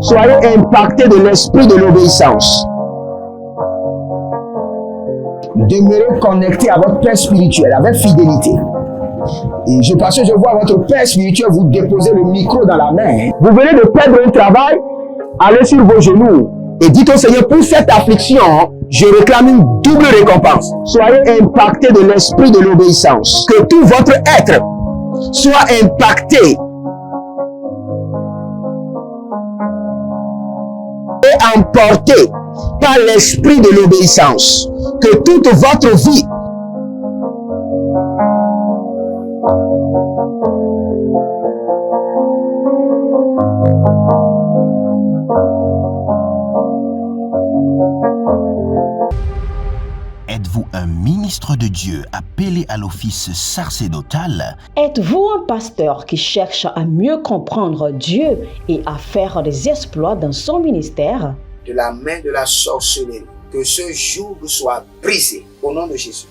Soyez impactés de l'esprit de l'obéissance. Demeurez connectés à votre Père spirituel avec fidélité. Et parce que je vois votre Père spirituel vous déposer le micro dans la main. Vous venez de perdre un travail, allez sur vos genoux et dites au Seigneur, pour cette affliction, je réclame une double récompense. Soyez impactés de l'esprit de l'obéissance. Que tout votre être soit impacté et emporté par l'esprit de l'obéissance. Que toute votre vie Êtes-vous un ministre de Dieu appelé à l'office sacerdotal? Êtes-vous un pasteur qui cherche à mieux comprendre Dieu et à faire des exploits dans son ministère? De la main de la sorcellerie, que ce joug soit brisé au nom de Jésus.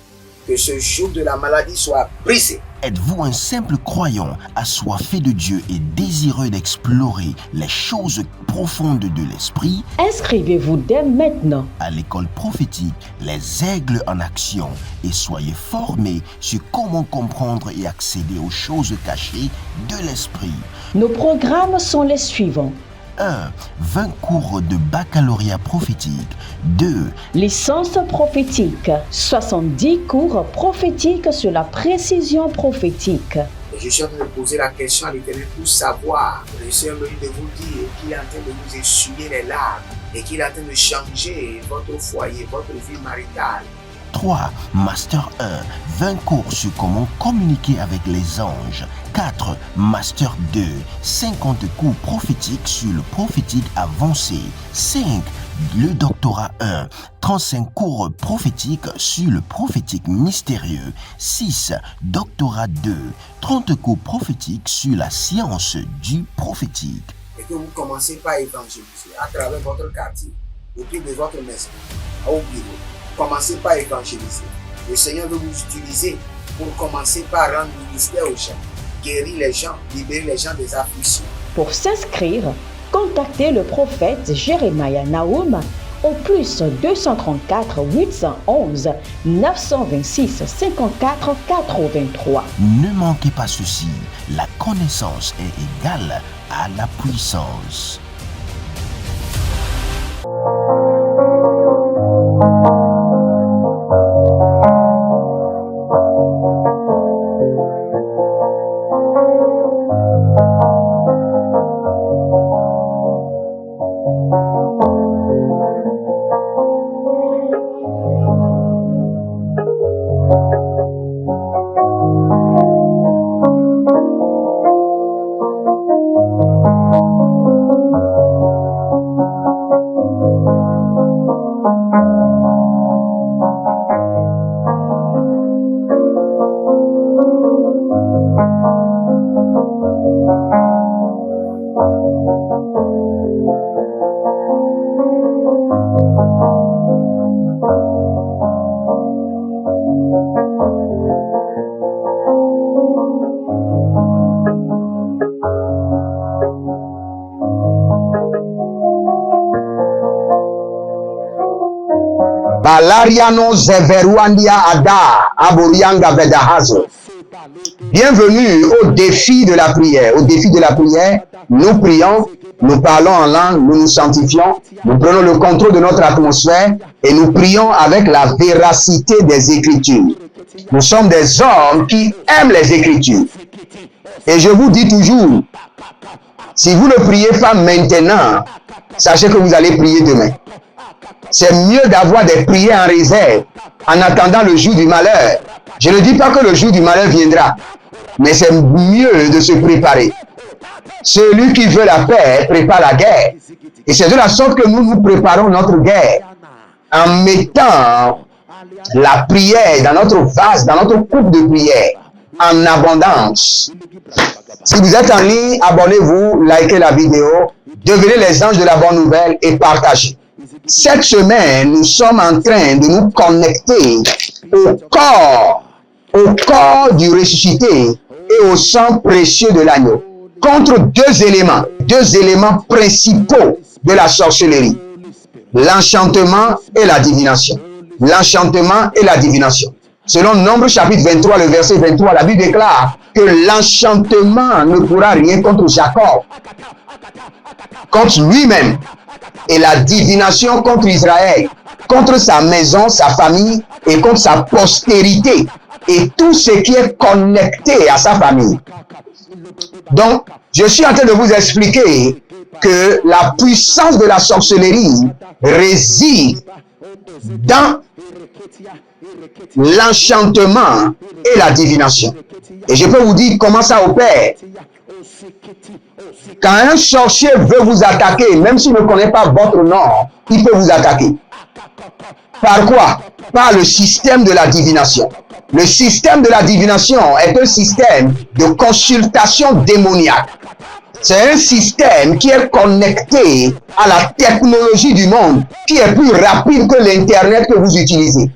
Que ce joug de la maladie soit brisé. Êtes-vous un simple croyant assoiffé de Dieu et désireux d'explorer les choses profondes de l'esprit? Inscrivez-vous dès maintenant À l'école prophétique Les Aigles en Action et soyez formés sur comment comprendre et accéder aux choses cachées de l'esprit. Nos programmes sont les suivants. 1. 20 cours de baccalauréat prophétique. 2. Licence prophétique. 70 cours prophétiques sur la précision prophétique. Et je suis en train de poser la question à l'Éternel pour savoir. Le Seigneur me dit de vous dire qu'il est en train de vous essuyer les larmes et qu'il est en train de changer votre foyer, votre vie maritale. 3. Master 1. 20 cours sur comment communiquer avec les anges. 4. Master 2. 50 cours prophétiques sur le prophétique avancé. 5. Le doctorat 1. 35 cours prophétiques sur le prophétique mystérieux. 6. Doctorat 2. 30 cours prophétiques sur la science du prophétique. Et que vous commencez par évangéliser à travers votre quartier, autour de votre maison, au bureau. Commencez par évangéliser. Le Seigneur veut vous utiliser pour commencer par rendre ministère aux gens, guérir les gens, libérer les gens des afflictions. Pour s'inscrire, contactez le prophète Jérémia Nahum au plus 234 811 926 54 83. Ne manquez pas ceci, la connaissance est égale à la puissance. Balariano Zeveruandia Ada Aborianga Vedahazo. Bienvenue au défi de la prière. Au défi de la prière, nous prions, nous parlons en langue, nous nous sanctifions, nous prenons le contrôle de notre atmosphère et nous prions avec la véracité des Écritures. Nous sommes des hommes qui aiment les Écritures. Et je vous dis toujours, si vous ne priez pas maintenant, sachez que vous allez prier demain. C'est mieux d'avoir des prières en réserve en attendant le jour du malheur. Je ne dis pas que le jour du malheur viendra, mais c'est mieux de se préparer. Celui qui veut la paix prépare la guerre. Et c'est de la sorte que nous nous préparons notre guerre en mettant la prière dans notre vase, dans notre coupe de prière, en abondance. Si vous êtes en ligne, abonnez-vous, likez la vidéo, devenez les anges de la bonne nouvelle et partagez. Cette semaine, nous sommes en train de nous connecter au corps du ressuscité et au sang précieux de l'agneau. contre deux éléments principaux de la sorcellerie. L'enchantement et la divination. L'enchantement et la divination. Selon Nombre chapitre 23, le verset 23, la Bible déclare que l'enchantement ne pourra rien contre Jacob, contre lui-même, et la divination contre Israël, contre sa maison, sa famille et contre sa postérité et tout ce qui est connecté à sa famille. Donc, je suis en train de vous expliquer que la puissance de la sorcellerie réside dans l'enchantement et la divination. Et je peux vous dire comment ça opère. Quand un sorcier veut vous attaquer, même s'il ne connaît pas votre nom, il peut vous attaquer. Par quoi? Par le système de la divination. Le système de la divination est un système de consultation démoniaque. C'est un système qui est connecté à la technologie du monde, qui est plus rapide que l'Internet que vous utilisez,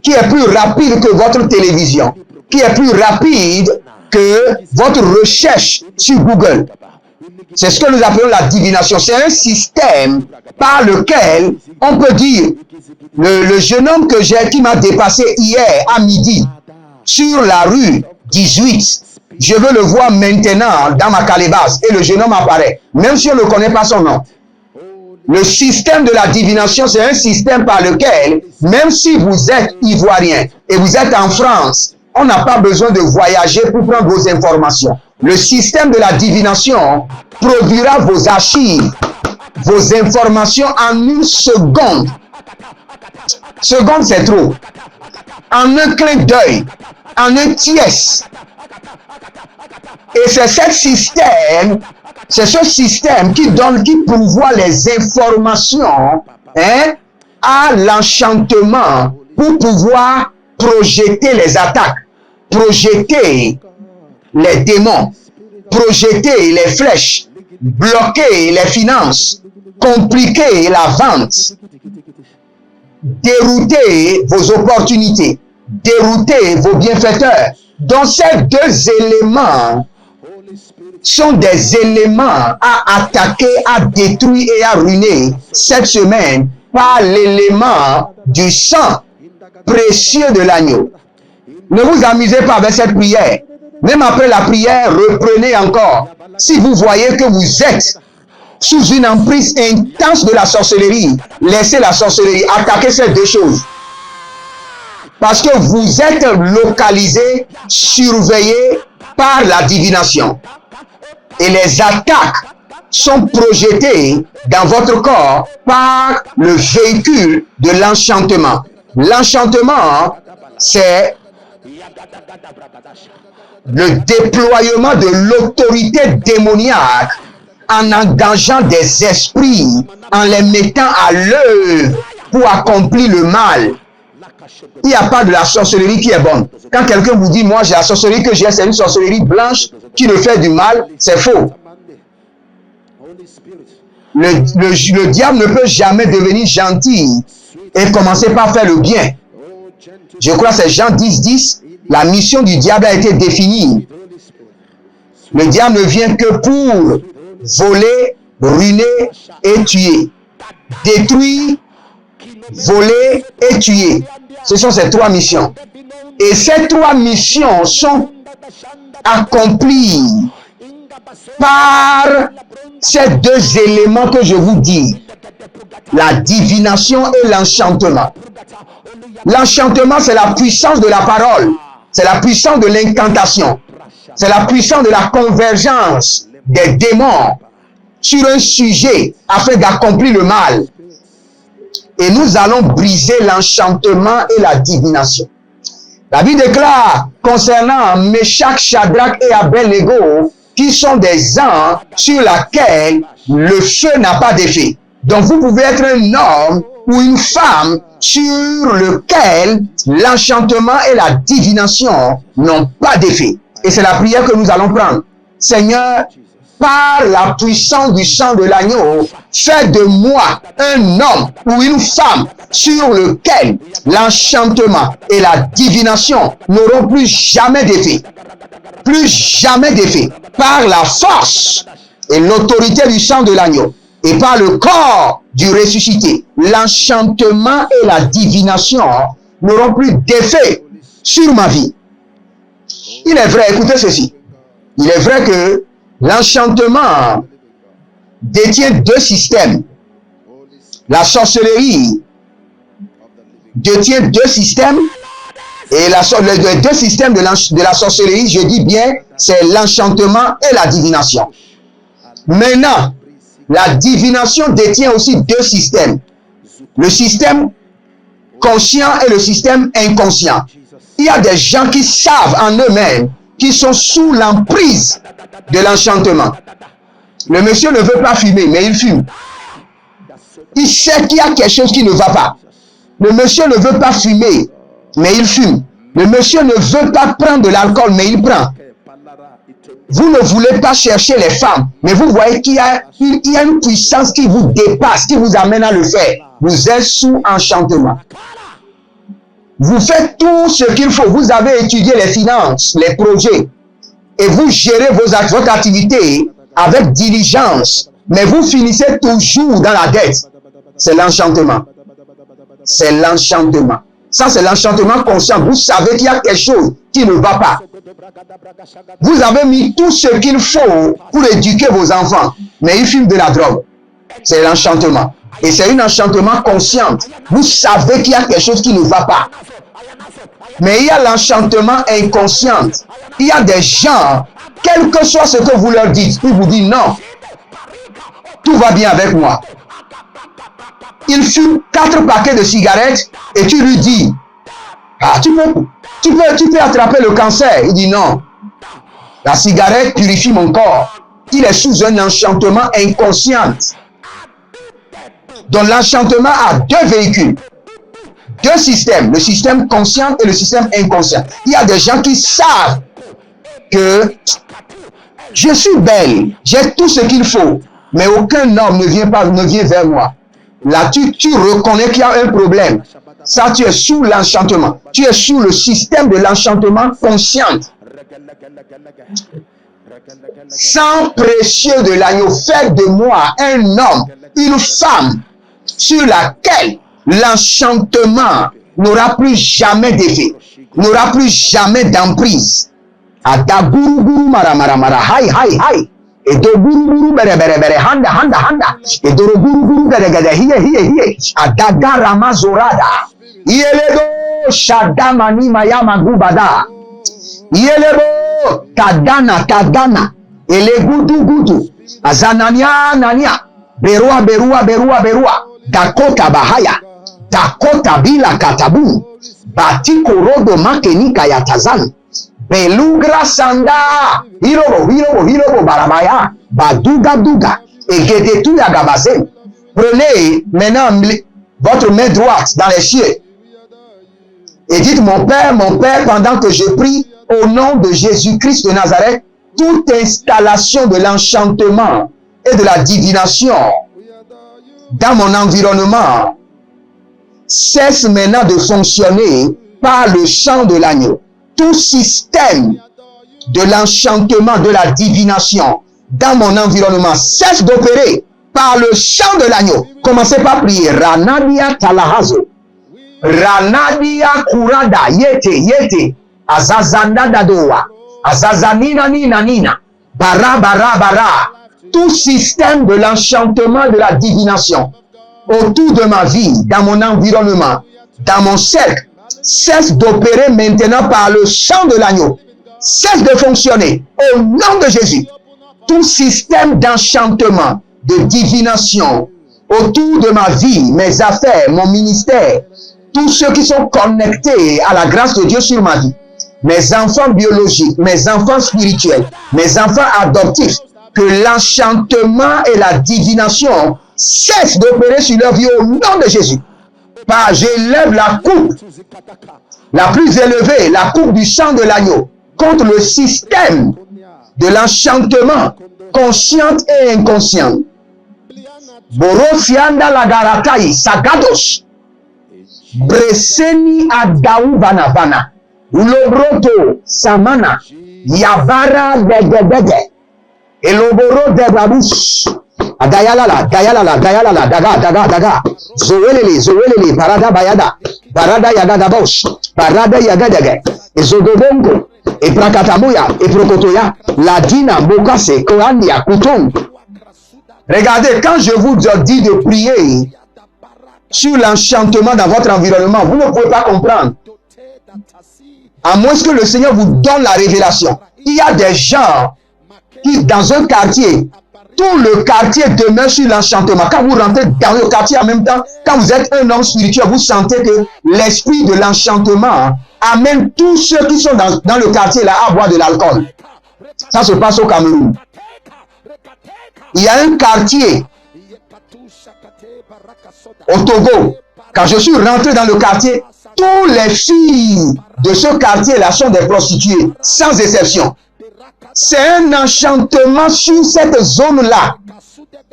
qui est plus rapide que votre télévision, qui est plus rapide que votre recherche sur Google. C'est ce que nous appelons la divination. C'est un système par lequel on peut dire, le jeune homme que j'ai, qui m'a dépassé hier à midi, sur la rue 18, je veux le voir maintenant dans ma calebasse et le jeune homme apparaît, même si on ne connaît pas son nom. Le système de la divination, c'est un système par lequel, même si vous êtes ivoirien et vous êtes en France, on n'a pas besoin de voyager pour prendre vos informations. Le système de la divination produira vos archives, vos informations en une seconde. Seconde, c'est trop. En un clin d'œil, en un tiers. Et c'est ce système qui pourvoit les informations à l'enchantement pour pouvoir projeter les attaques, projeter les démons, projeter les flèches, bloquer les finances, compliquer la vente, dérouter vos opportunités, dérouter vos bienfaiteurs. Donc ces deux éléments sont des éléments à attaquer, à détruire et à ruiner cette semaine par l'élément du sang précieux de l'agneau. Ne vous amusez pas avec cette prière. Même après la prière, reprenez encore. Si vous voyez que vous êtes sous une emprise intense de la sorcellerie, laissez la sorcellerie, attaquez ces deux choses. Parce que vous êtes localisé, surveillé par la divination. Et les attaques sont projetées dans votre corps par le véhicule de l'enchantement. L'enchantement, c'est le déploiement de l'autorité démoniaque en engageant des esprits, en les mettant à l'œuvre pour accomplir le mal. Il n'y a pas de la sorcellerie qui est bonne. Quand quelqu'un vous dit, moi j'ai la sorcellerie que j'ai, c'est une sorcellerie blanche qui ne fait du mal, c'est faux. Le diable ne peut jamais devenir gentil et commencer par faire le bien. Je crois que c'est Jean 10:10. La mission du diable a été définie. Le diable ne vient que pour voler, ruiner et tuer. Détruire, voler et tuer. Ce sont ces trois missions. Et ces trois missions sont accomplies par ces deux éléments que je vous dis. La divination et l'enchantement. L'enchantement, c'est la puissance de la parole. C'est la puissance de l'incantation. C'est la puissance de la convergence des démons sur un sujet afin d'accomplir le mal. Et nous allons briser l'enchantement et la divination. La Bible déclare concernant Meshach, Shadrach et Abednego, qui sont des anges sur lesquels le feu n'a pas d'effet. Donc vous pouvez être un homme ou une femme sur lequel l'enchantement et la divination n'ont pas d'effet. Et c'est la prière que nous allons prendre. Seigneur, par la puissance du sang de l'agneau, fais de moi un homme ou une femme sur lequel l'enchantement et la divination n'auront plus jamais d'effet. Plus jamais d'effet. Par la force et l'autorité du sang de l'agneau et par le corps du ressuscité, l'enchantement et la divination n'auront plus d'effet sur ma vie. Il est vrai, écoutez ceci, il est vrai que l'enchantement détient deux systèmes. La sorcellerie détient deux systèmes. Et les deux systèmes de la sorcellerie, je dis bien, c'est l'enchantement et la divination. Maintenant, la divination détient aussi deux systèmes. Le système conscient et le système inconscient. Il y a des gens qui savent en eux-mêmes qui sont sous l'emprise de l'enchantement. Le monsieur ne veut pas fumer, mais il fume. Il sait qu'il y a quelque chose qui ne va pas. Le monsieur ne veut pas fumer, mais il fume. Le monsieur ne veut pas prendre de l'alcool, mais il prend. Vous ne voulez pas chercher les femmes, mais vous voyez qu'il y a une puissance qui vous dépasse, qui vous amène à le faire. Vous êtes sous enchantement. Vous faites tout ce qu'il faut. Vous avez étudié les finances, les projets, et vous gérez votre activité avec diligence, mais vous finissez toujours dans la dette. C'est l'enchantement. C'est l'enchantement. Ça, c'est l'enchantement conscient. Vous savez qu'il y a quelque chose qui ne va pas. Vous avez mis tout ce qu'il faut pour éduquer vos enfants, mais ils fument de la drogue. C'est l'enchantement. Et c'est un enchantement conscient. Vous savez qu'il y a quelque chose qui ne va pas. Mais il y a l'enchantement inconscient. Il y a des gens, quel que soit ce que vous leur dites, ils vous disent non. Tout va bien avec moi. Il fume 4 paquets de cigarettes et tu lui dis, ah, tu peux attraper le cancer. Il dit non. La cigarette purifie mon corps. Il est sous un enchantement inconscient. Donc l'enchantement a deux véhicules, deux systèmes, le système conscient et le système inconscient. Il y a des gens qui savent que je suis belle, j'ai tout ce qu'il faut, mais aucun homme ne vient vers moi. Là, tu reconnais qu'il y a un problème. Ça, tu es sous l'enchantement. Tu es sous le système de l'enchantement conscient. Sang précieux de l'agneau, fais de moi un homme, une femme, sur laquelle l'enchantement n'aura plus jamais d'effet, n'aura plus jamais d'emprise. Ada guru guru mara mara mara, hai hai hai. Et do guru guru bere bere bere, handa handa handa. Et do guru guru gade gade, hiye hiye hiye. Adaga ramazorada. Yeledo shadamani mayama gubada. Yelebo kadana kadana. Ele gudu gudu. Azanania nania. Berua berua berua berua. Dakota bahaya. Dakota bila katabu. Batiko rodo makeni kayatazan. Belugra sanda. Hirobo barabaya. Baduga duga. Et gedetu yagabazen. Prenez maintenant votre main droite dans les cieux. Et dites, mon Père, pendant que je prie au nom de Jésus-Christ de Nazareth, toute installation de l'enchantement et de la divination dans mon environnement cesse maintenant de fonctionner par le sang de l'agneau. Tout système de l'enchantement, de la divination dans mon environnement cesse d'opérer par le sang de l'agneau. Commencez par prier. Ranadia talahazo. Ranadia kurada. Yete, yete. Azazanda dadoa. Azazanina nina nina. Bara bara bara. Tout système de l'enchantement, de la divination autour de ma vie, dans mon environnement, dans mon cercle, cesse d'opérer maintenant par le sang de l'agneau. Cesse de fonctionner au nom de Jésus. Tout système d'enchantement, de divination autour de ma vie, mes affaires, mon ministère, tous ceux qui sont connectés à la grâce de Dieu sur ma vie, mes enfants biologiques, mes enfants spirituels, mes enfants adoptifs, que l'enchantement et la divination cessent d'opérer sur leur vie au nom de Jésus. J'élève la coupe la plus élevée, la coupe du sang de l'agneau, contre le système de l'enchantement, consciente et inconsciente. Borofianda lagaratai sagados. Breseni adaou banavana. Ulobroto samana. Yabara degedege. Eloboro degabus. Adayalala, dayalala, dayalala, daga. Zoelele, barada bayada. Barada yaga dabos. Barada yaga dege. Ezodobongo. Et Prakatamoya, et Prokotoya, Ladina, Bokase, Koandia, Kouton. Regardez, quand je vous dis de prier sur l'enchantement dans votre environnement, vous ne pouvez pas comprendre. À moins que le Seigneur vous donne la révélation. Il y a des gens qui, dans un quartier, tout le quartier demeure sur l'enchantement. Quand vous rentrez dans le quartier en même temps, quand vous êtes un homme spirituel, vous sentez que l'esprit de l'enchantement amène tous ceux qui sont dans le quartier là à boire de l'alcool. Ça se passe au Cameroun. Il y a un quartier au Togo. Quand je suis rentré dans le quartier, toutes les filles de ce quartier là sont des prostituées, sans exception. C'est un enchantement sur cette zone-là.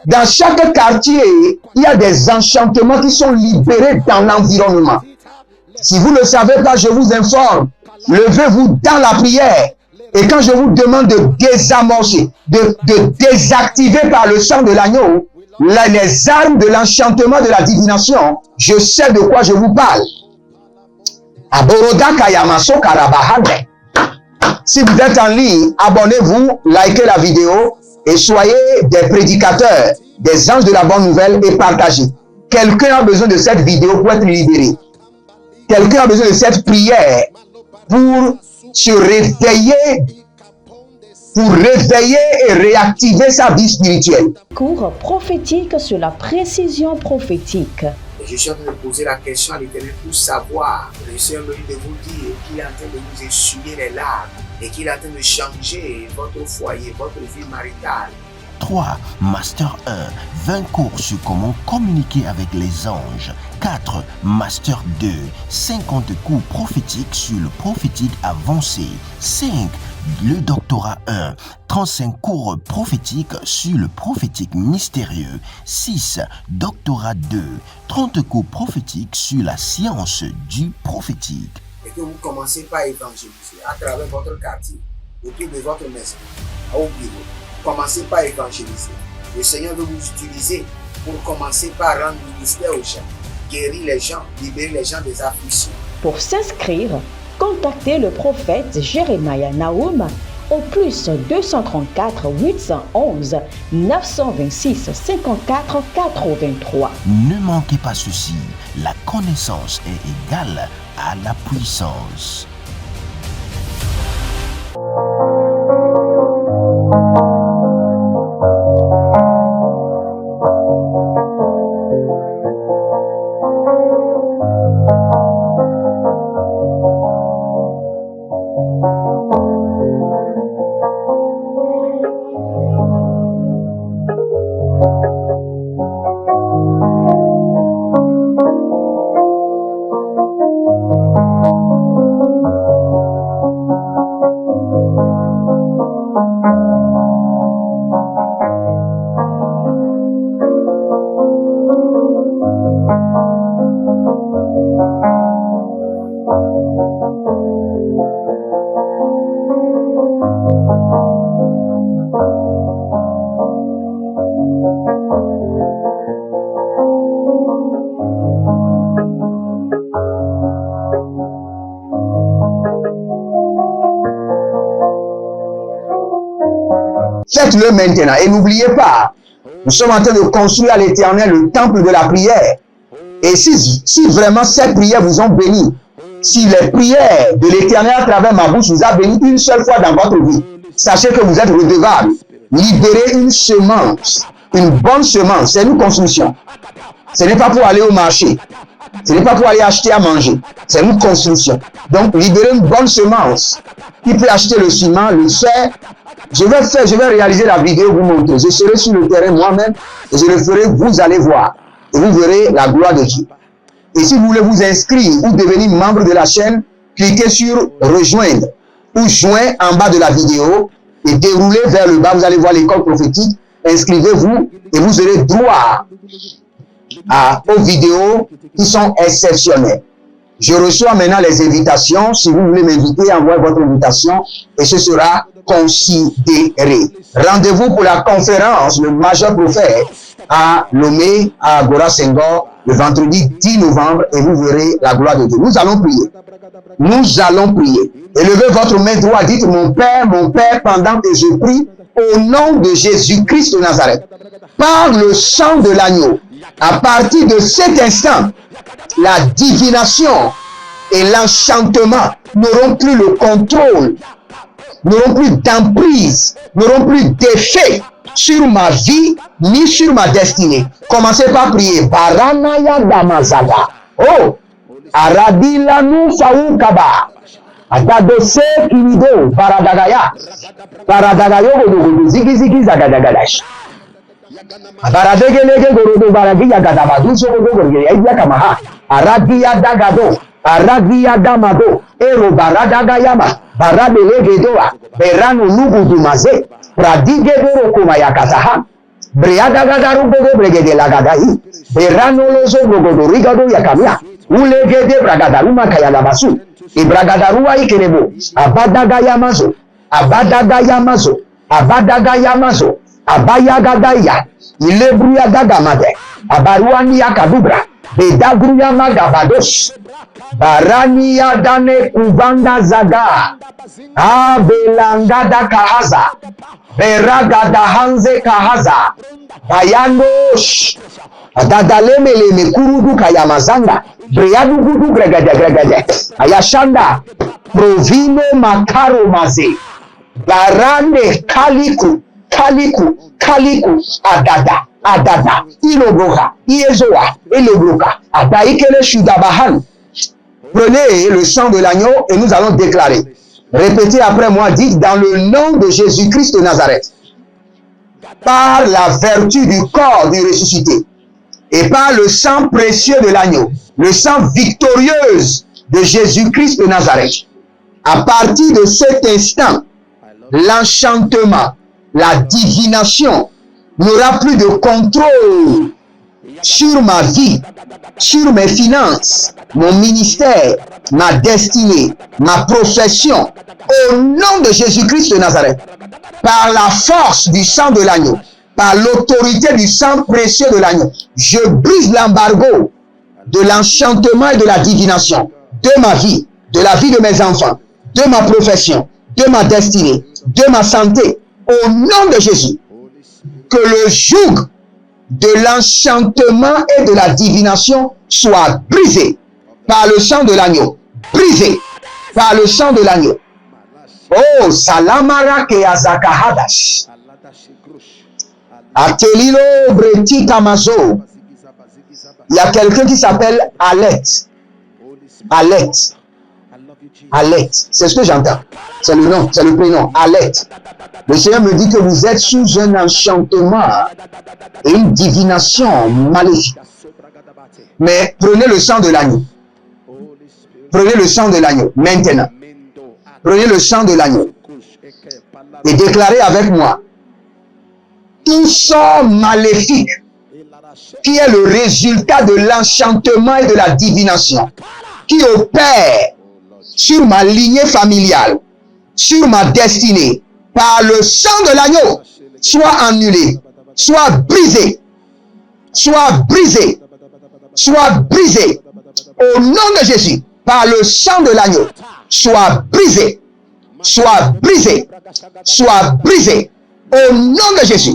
Dans chaque quartier, il y a des enchantements qui sont libérés dans l'environnement. Si vous ne le savez pas, je vous informe. Levez-vous dans la prière. Et quand je vous demande de désamorcer, de désactiver par le sang de l'agneau, les armes de l'enchantement de la divination, je sais de quoi je vous parle. Si vous êtes en ligne, abonnez-vous, likez la vidéo et soyez des prédicateurs, des anges de la bonne nouvelle et partagez. Quelqu'un a besoin de cette vidéo pour être libéré. Quelqu'un a besoin de cette prière pour se réveiller, et réactiver sa vie spirituelle. Cours prophétique sur la précision prophétique. Je suis en train de poser la question à l'Éternel pour savoir. Le Seigneur me dit de vous dire qu'il est en train de vous essuyer les larmes et qu'il est en train de changer votre foyer, votre vie maritale. 3. Master 1. 20 cours sur comment communiquer avec les anges. 4. Master 2. 50 cours prophétiques sur le prophétique avancé. 5. Le doctorat 1. 35 cours prophétiques sur le prophétique mystérieux. 6. Doctorat 2. 30 cours prophétiques sur la science du prophétique. Et que vous commencez par évangéliser à travers votre quartier, autour de votre maison, au bureau. Commencez par évangéliser. Le Seigneur veut vous utiliser pour commencer par rendre ministère aux gens, guérir les gens, libérer les gens des afflictions. Pour s'inscrire, contactez le prophète Jérémia Naoum au plus 234 811 926 54 83. Ne manquez pas ceci, la connaissance est égale à la puissance. Faites-le maintenant et n'oubliez pas, nous sommes en train de construire à l'Éternel le temple de la prière. Et si vraiment ces prières vous ont béni, si les prières de l'Éternel à travers ma bouche vous a béni une seule fois dans votre vie, sachez que vous êtes redevable. Libérez une semence, une bonne semence, c'est une construction. Ce n'est pas pour aller au marché, ce n'est pas pour aller acheter à manger, c'est une construction. Donc libérez une bonne semence qui peut acheter le ciment, le fer. Je vais réaliser la vidéo, vous montrer. Je serai sur le terrain moi-même et je le ferai, vous allez voir. Et vous verrez la gloire de Dieu. Et si vous voulez vous inscrire ou devenir membre de la chaîne, cliquez sur rejoindre ou joindre en bas de la vidéo et déroulez vers le bas. Vous allez voir l'école prophétique. Inscrivez-vous et vous aurez droit aux vidéos qui sont exceptionnelles. Je reçois maintenant les invitations. Si vous voulez m'inviter, envoyez votre invitation et ce sera considéré. Rendez-vous pour la conférence, le majeur prophète à Lomé, à Agora Senghor, le vendredi 10 novembre et vous verrez la gloire de Dieu. Nous allons prier. Nous allons prier. Élevez votre main droite, dites mon Père, pendant que je prie, au nom de Jésus-Christ de Nazareth, par le sang de l'agneau, à partir de cet instant, la divination et l'enchantement n'auront plus le contrôle, n'auront plus d'emprise, n'auront plus d'effet sur ma vie ni sur ma destinée. Commencez par prier. Baranaya Damazaga. Oh, Aradilanu Faoukaba. Adadose Kinido, Baradagaya. Baradagayo, Zigi Zigi Zagadagadash. Baradegelege Gorodo Baragia Gadabadu, Yakamaha. Aradia Dagado, Aradia Damado, Ero Baradagayama, Baradelegedoa, Berano Lugudumaze, Pradigedoro Kumayakataha, Breadagadaru Bregede Lagadai, Berano Lozo Bogodorigado Yakamia, Ulegede Bragadaruma Kayalabasu, Ibragadarua Ikerebo, Abadagayamazo, Abadagayamazo, Abadagayamazo, Abayagadaya, Ilebruya Dagamade, Abaruani Yakadubra, Bedagruya Magabados, Barania Dane Kuvanda Zaga, Abelangada Kahaza, Beragada Hanze Kahaza, Bayandosh, Adadalemele Mekurudu Kayamazanga, Breadugudu Gregade, Ayashanda, Provino Makaro Maze, Barane Kaliku, Adada, Ilobroka, Iezoa, Elobroka, Adaikele Shudabahan. Prenez le sang de l'agneau et nous allons déclarer. Répétez après moi, dites dans le nom de Jésus-Christ de Nazareth, par la vertu du corps du ressuscité et par le sang précieux de l'agneau, le sang victorieuse de Jésus-Christ de Nazareth, à partir de cet instant, l'enchantement, la divination n'aura plus de contrôle sur ma vie, sur mes finances, mon ministère, ma destinée, ma profession, au nom de Jésus-Christ de Nazareth, par la force du sang de l'agneau, par l'autorité du sang précieux de l'agneau, je brise l'embargo de l'enchantement et de la divination de ma vie, de la vie de mes enfants, de ma profession, de ma destinée, de ma santé, au nom de Jésus. Que le joug de l'enchantement et de la divination soit brisé par le sang de l'agneau. Brisé par le sang de l'agneau. Oh, Salamara ke Azakahadash. Atelilo Breti Tamazo. Il y a quelqu'un qui s'appelle Alette. Alette. Alette. C'est ce que j'entends. C'est le nom, c'est le prénom. Alette. Le Seigneur me dit que vous êtes sous un enchantement et une divination maléfique. Mais prenez le sang de l'agneau. Prenez le sang de l'agneau maintenant. Prenez le sang de l'agneau et déclarez avec moi tout sort maléfique qui est le résultat de l'enchantement et de la divination qui opère sur ma lignée familiale, sur ma destinée, par le sang de l'agneau, soit annulé, soit brisé, soit brisé, soit brisé, au nom de Jésus, par le sang de l'agneau, soit brisé, soit brisé, soit brisé, au nom de Jésus,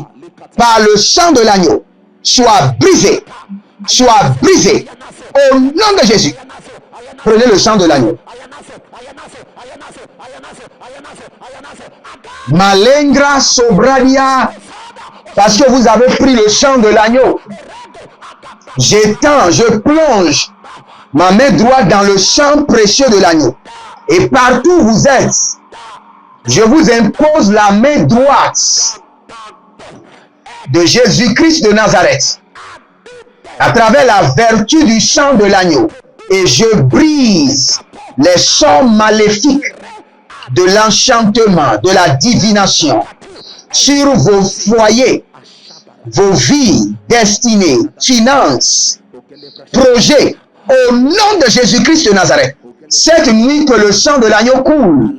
par le sang de l'agneau, soit brisé, soit brisé, au nom de Jésus. Prenez le sang de l'agneau. Malengra Sobradia, parce que vous avez pris le sang de l'agneau. J'étends, je plonge ma main droite dans le sang précieux de l'agneau. Et partout où vous êtes, je vous impose la main droite de Jésus-Christ de Nazareth, à travers la vertu du sang de l'agneau. Et je brise les sorts maléfiques de l'enchantement, de la divination sur vos foyers, vos vies, destinées, finances, projets, au nom de Jésus-Christ de Nazareth. Cette nuit, que le sang de l'agneau coule.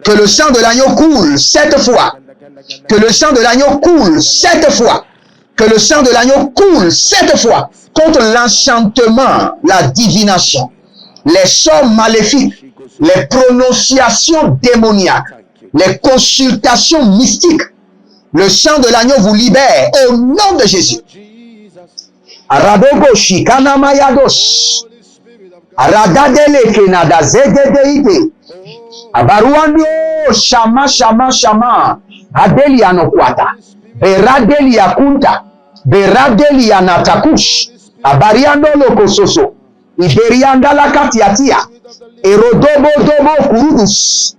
Que le sang de l'agneau coule 7 fois. Que le sang de l'agneau coule 7 fois. Que le sang de l'agneau coule 7 fois contre l'enchantement, la divination, les sorts maléfiques, les prononciations démoniaques, les consultations mystiques. Le sang de l'agneau vous libère au nom de Jésus. Aradogo shikana mayados. Aradadele kenada zegedeite. Abaruando shama shama shama. Adeli anokwata. Beradeli yakunta. Beradeli yanatakush. Abariando lokososo. Iberianda la katiatia. Erodobo dobo kurudus.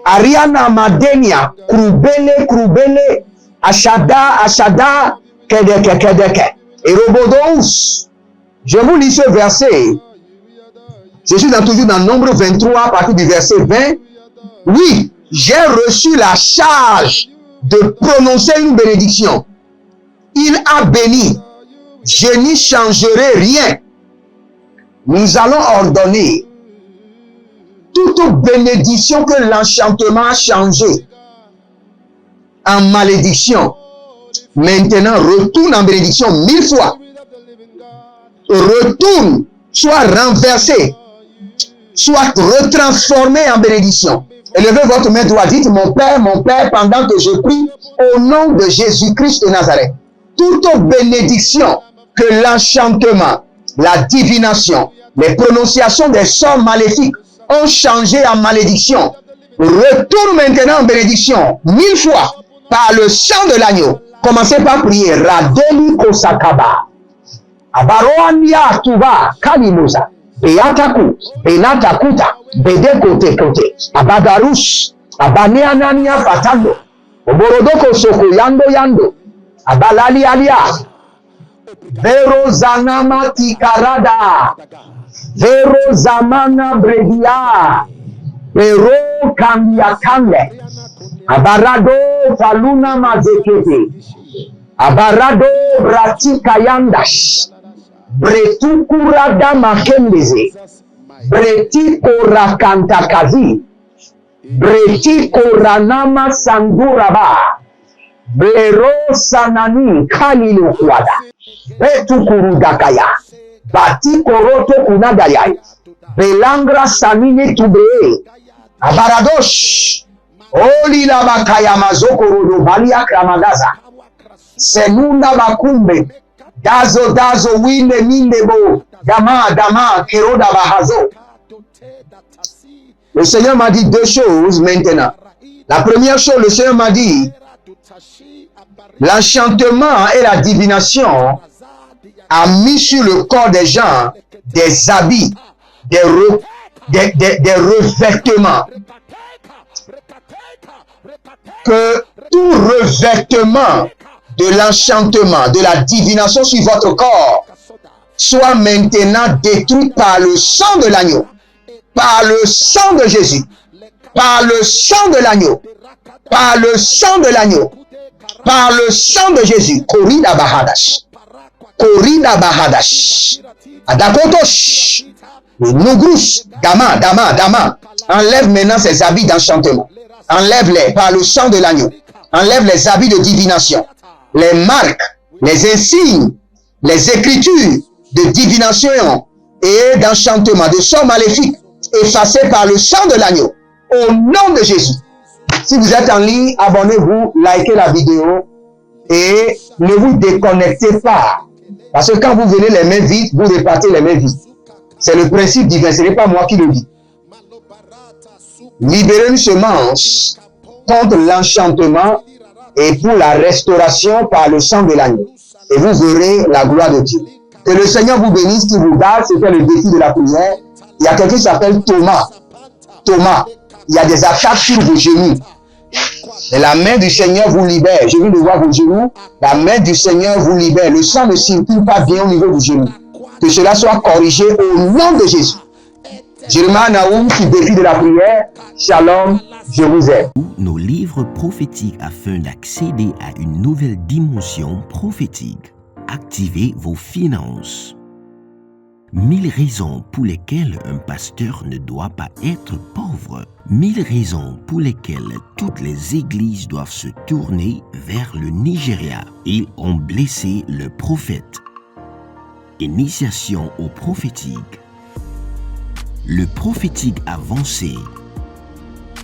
Ariana Madenia, Krubele, Ashada, Kedeke, et Robodous. Je vous lis ce verset. Je suis toujours dans Nombre 23, à partir du verset 20. Oui, j'ai reçu la charge de prononcer une bénédiction. Il a béni. Je n'y changerai rien. Nous allons ordonner toute bénédiction que l'enchantement a changé en malédiction, maintenant retourne en bénédiction 1000 fois. Retourne, soit renversé, soit retransformé en bénédiction. Élevez votre main droite, dites mon Père, pendant que je prie au nom de Jésus-Christ de Nazareth. Toute bénédiction que l'enchantement, la divination, les prononciations des sorts maléfiques ont changé en malédiction, retourne maintenant en bénédiction 1000 fois par le sang de l'agneau. Commencez par prier. Radeli kosakaba. Abaroania tuba kalimusa. Beataku. Benatakuta. Bedekote kote. Abagarush. Abaneanania fatando. Oborodoko soko yando. Abalali alia. Vero zanama tikarada. Vero zamana bredia. Vero kambia kamle. Abarado faluna mazekete. Abarado bratika yandash. Bretukurada makembeze. Bretiko rakantakazi. Bretiko ranama sanguraba. Blero sanani kalilukwada. Betukurudakaya. Bati koroto kunagayai. Belangra sanine tubee. Abaradosh. Oli la bakaya mazoko rodo balia kramagaza. Senunda bakumbe. Dazo winde mindebo. Dama keroda bahazo. Le Seigneur m'a dit 2 choses maintenant. La première chose, le Seigneur m'a dit, l'enchantement et la divination a mis sur le corps des gens des habits, des revêtements. Que tout revêtement de l'enchantement, de la divination sur votre corps soit maintenant détruit par le sang de l'agneau, par le sang de Jésus, par le sang de l'agneau, par le sang de l'agneau, par le sang de Jésus. Korida bahadash. Korida bahadash. Adakotosh. Nugrus. Dama. Enlève maintenant ces habits d'enchantement. Enlève-les par le sang de l'agneau. Enlève les habits de divination. Les marques, les insignes, les écritures de divination et d'enchantement, de sorts maléfiques, effacés par le sang de l'agneau. Au nom de Jésus. Si vous êtes en ligne, abonnez-vous, likez la vidéo et ne vous déconnectez pas. Parce que quand vous venez les mains vides, vous repartez les mains vides. C'est le principe divin, ce n'est pas moi qui le dis. Libérez une semence contre l'enchantement et pour la restauration par le sang de l'agneau. Et vous verrez la gloire de Dieu. Que le Seigneur vous bénisse, qui vous garde. C'était le défi de la prière. Il y a quelqu'un qui s'appelle Thomas. Il y a des attaques sur vos genoux. Et la main du Seigneur vous libère. Je viens de voir vos genoux. La main du Seigneur vous libère. Le sang ne circule pas bien au niveau du genou. Que cela soit corrigé au nom de Jésus. Jeremiah Naoum qui défie de la prière. Shalom, je vous aime. Nos livres prophétiques afin d'accéder à une nouvelle dimension prophétique. Activez vos finances. 1000 raisons pour lesquelles un pasteur ne doit pas être pauvre. 1000 raisons pour lesquelles toutes les églises doivent se tourner vers le Nigeria. Ils ont blessé le prophète. Initiation au prophétique. Le prophétique avancé.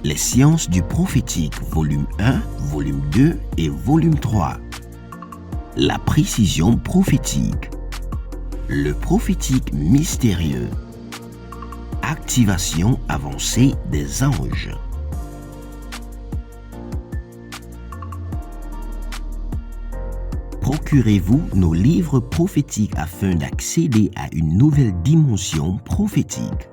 Les sciences du prophétique, volume 1, volume 2 et volume 3. La précision prophétique. Le prophétique mystérieux. Activation avancée des anges. Procurez-vous nos livres prophétiques afin d'accéder à une nouvelle dimension prophétique.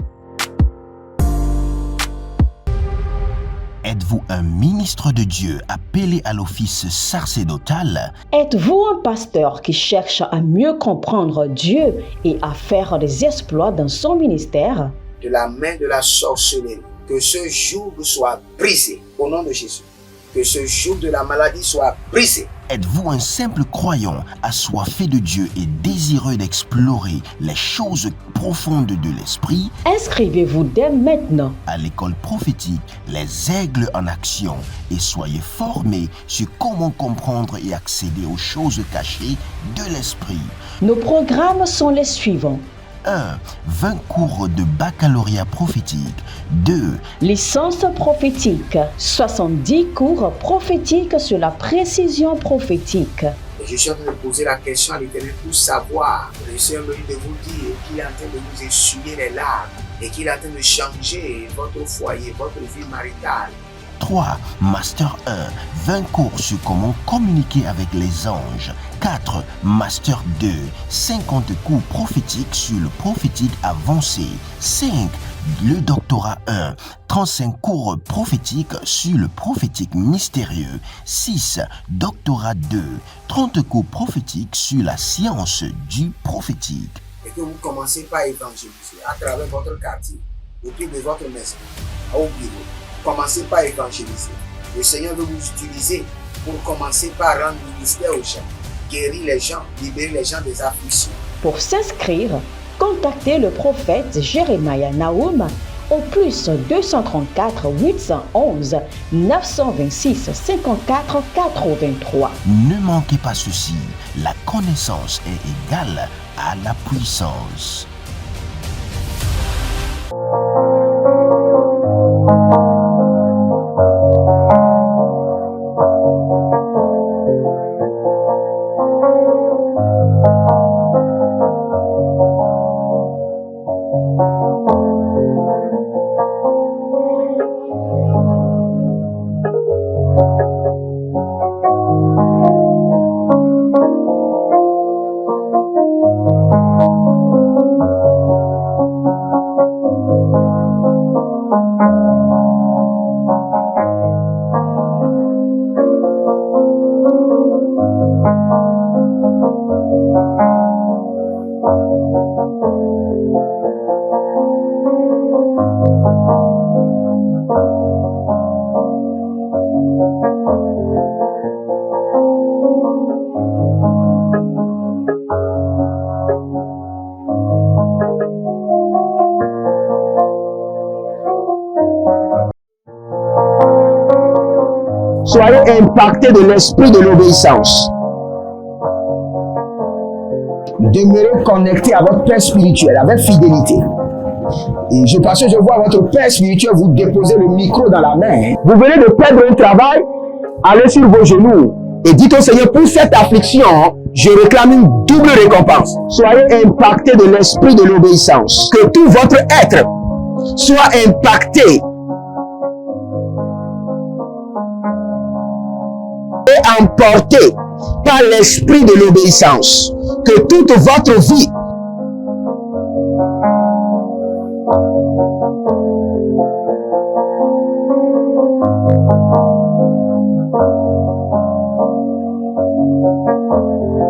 Êtes-vous un ministre de Dieu appelé à l'office sacerdotal? Êtes-vous un pasteur qui cherche à mieux comprendre Dieu et à faire des exploits dans son ministère? De la main de la sorcellerie, que ce joug soit brisé au nom de Jésus. Que ce joug de la maladie soit brisé. Êtes-vous un simple croyant assoiffé de Dieu et désireux d'explorer les choses profondes de l'esprit? Inscrivez-vous dès maintenant À l'école prophétique, les aigles en action, et soyez formés sur comment comprendre et accéder aux choses cachées de l'esprit. Nos programmes sont les suivants. 1. 20 cours de baccalauréat prophétique. 2. Licence prophétique. 70 cours prophétiques sur la précision prophétique. Et je suis en train de poser la question à l'Éternel pour savoir. Le Seigneur me dit de vous dire qu'il est en train de vous essuyer les larmes et qu'il est en train de changer votre foyer, votre vie maritale. 3. Master 1. 20 cours sur comment communiquer avec les anges. 4. Master 2. 50 cours prophétiques sur le prophétique avancé. 5. Le doctorat 1. 35 cours prophétiques sur le prophétique mystérieux. 6. Doctorat 2. 30 cours prophétiques sur la science du prophétique. Et que vous commencez par évangéliser à travers votre quartier, autour de votre maison, au bureau. Commencez par évangéliser. Le Seigneur veut vous utiliser pour commencer par rendre ministère aux gens, guérir les gens, libérer les gens des afflictions. Pour s'inscrire, contactez le prophète Jeremiah Naoum au plus 234 811 926 54 83. Ne manquez pas ceci, la connaissance est égale à la puissance. Soyez impactés de l'esprit de l'obéissance. Demeurez connectés à votre Père spirituel avec fidélité. Et parce que je vois votre Père spirituel vous déposer le micro dans la main. Vous venez de perdre un travail, allez sur vos genoux et dites au Seigneur, pour cette affliction, je réclame une double récompense. Soyez impactés de l'esprit de l'obéissance. Que tout votre être soit impacté et emporté par l'esprit de l'obéissance. Que toute votre vie